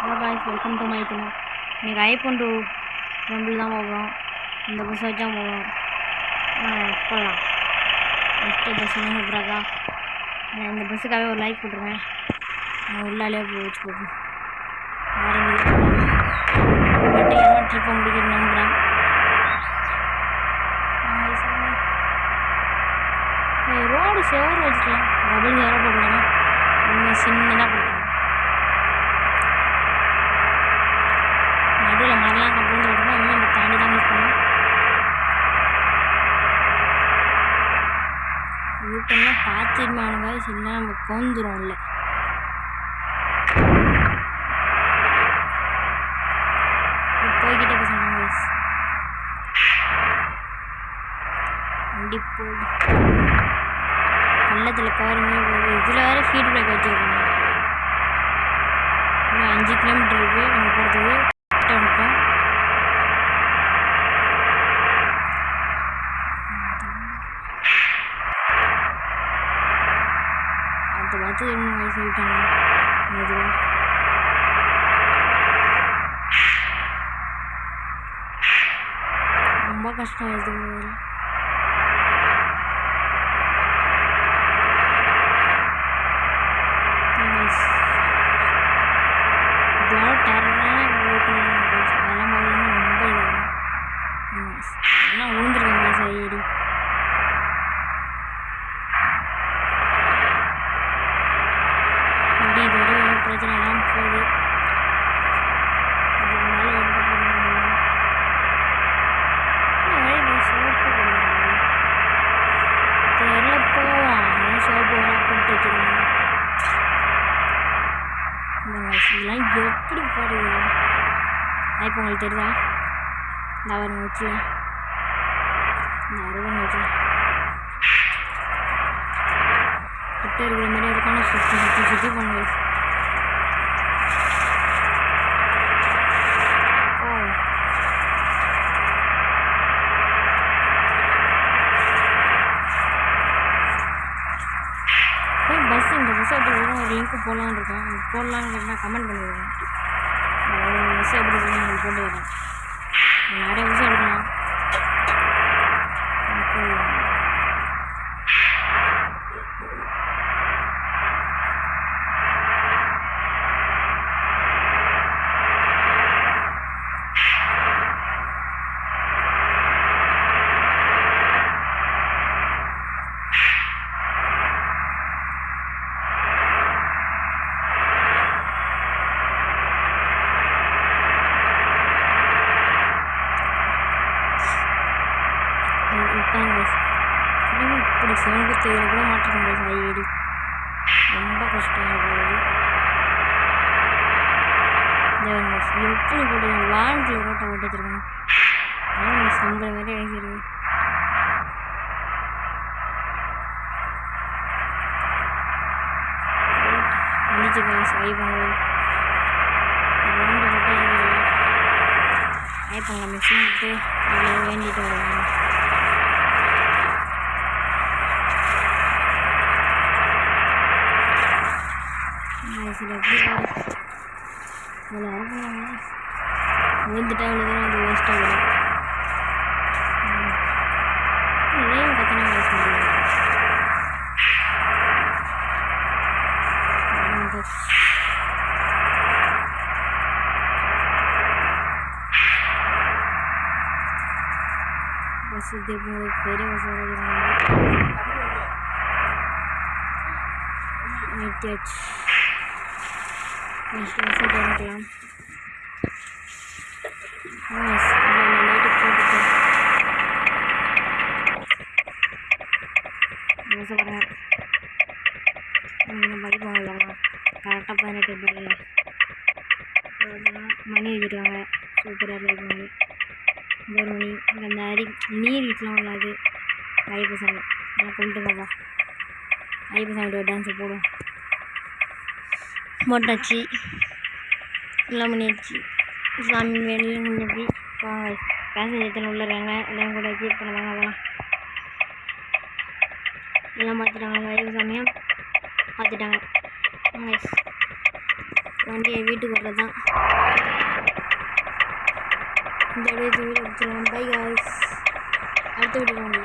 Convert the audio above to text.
Hello boys, welcome to my channel. இன்றைக்கி iPhone 2 temple தான் போகிறோம். இந்த பஸ் வச்சா போகிறோம். போகலாம். நெக்ஸ்ட்டு பஸ்ஸுலாம் சூப்பராக்கா. இந்த பஸ்ஸுக்காகவே ஒரு லைக் போட்டுருவேன். உள்ளாலே போய் வச்சு போகும். வெற்றிகரமாக ட்ரிப்பை முடிக்கிட்டு நம்புகிறேன். ரோடு செவரு வச்சுக்கலாம். டபுள் சேராக போட்டுக்கலாம். ரொம்ப சின்னதாக போட்டுக்கலாம். நடுவில் மரலாம் கப்பந்து விட்டுருந்தா இன்னும் நம்ம தாண்டி தான் யூஸ் பண்ணணும். யூட்டெல்லாம் பார்த்துருமானுங்க. இல்லை நம்ம கவுந்துரும். இல்லை போய்கிட்டே பேசணும் வயசு வண்டி போகுது. பள்ளத்தில் கவருமே போகுது. இதில் வேறு ஃபீட் பிரேக் வச்சுருக்கோம். இன்னும் 5 கிலோமீட்டர் இருக்குது நம்ம போகிறதுக்கு. வந்துட்டோம். அதை பார்த்து இன்னும் வயசு விட்டாங்க. மெதுவாக ரொம்ப கஷ்டம் எதுவும். இதோட டேரக்டான அதெல்லாம் பார்த்தீங்கன்னா ரொம்ப இதாகும். எல்லாம் விழுந்துருக்காங்க சைடு. அப்படி இது ஒரு பிரச்சனை எல்லாம் போகுது. இதுக்கு மேலே எங்கே போடுறாங்க? சோப்பு போடுறாங்க. தெரியல போவான். சோப்பு போட்டு வச்சுருக்காங்க. இதெல்லாம் எப்படி போடுறது? இப்போ உங்களுக்கு தெரியுதா? இந்த அவருங்க வச்சுல இந்த அறுவங்க வச்சுல கிட்ட இருக்கிற மாதிரி இருக்கான சுற்றி சுற்றி சுற்றி பண்ணுங்க. பஸ் இந்த பஸ் எப்படி வரும்? ஒரு லிங்க்கு போடலான்னு இருக்கேன். போடலான்னு கேட்டால் கமெண்ட் பண்ணிடுவேன். பஸ் எப்படி இருக்கணும் உங்களுக்கு போட்டு வரேன். நிறைய பஸ் எடுக்கலாம். இப்படி சவுண்டு தேவை கூட மாற்ற முடியாது. ஐடி ரொம்ப கஷ்டம் இருக்குது. எப்படி போட்டு வானத்தில் ரோட்டை போட்டு வச்சுருக்கணும். ஆனால் சம்பளம் மாதிரி ஆகிடுது. வந்துச்சுக்கா ஐபொங்கல் போட்டு ஐபொங்கல் மிஷின் விட்டு வேண்டிட்டு வருவாங்க. சில எப்படி இவ்வளோ இறக்குனாங்க. விழுந்துட்டா இவ்வளோ தூரம் அது வேஸ்ட்டாக வரும். இதையும் கத்தினா வேஸ்ட் முடியாது. பஸ் திருப்பி பெரிய பஸ் நிறுத்தியாச்சு. நெக்ஸ்ட் பஸ்ஸை பண்ணிக்கலாம். லைட்டு போட்டுட்டு பஸ்ஸை பாருங்க. படிப்பாங்க கரெக்டாக 18 படிங்க. மணி வச்சுருக்காங்க. சூப்பராக இருக்காங்க. ஒரு மணி அந்த நீர் வீட்டெலாம் உள்ளாது. ஐயப்ப சாமி நல்லா கொண்டுங்கப்பா. ஐயப்ப சாமியோட டான்ஸை போடும். போட்டாச்சு. எல்லாம் பண்ணியாச்சு. சாமி வெளியில் முன்னாடி வாங்க. பேசஞ்சர் எத்தனை உள்ள இருக்காங்க. எல்லாம் கூட வச்சு பண்ணுவாங்க. அதெல்லாம் எல்லாம் பார்த்துட்டாங்க. ஐயப்ப சாமியும் பார்த்துட்டாங்க. வண்டியை வீட்டுக்கு வர்றது தான். இந்த வீடியோ எடுத்துருவோம். By guys. அடுத்த வீடியோ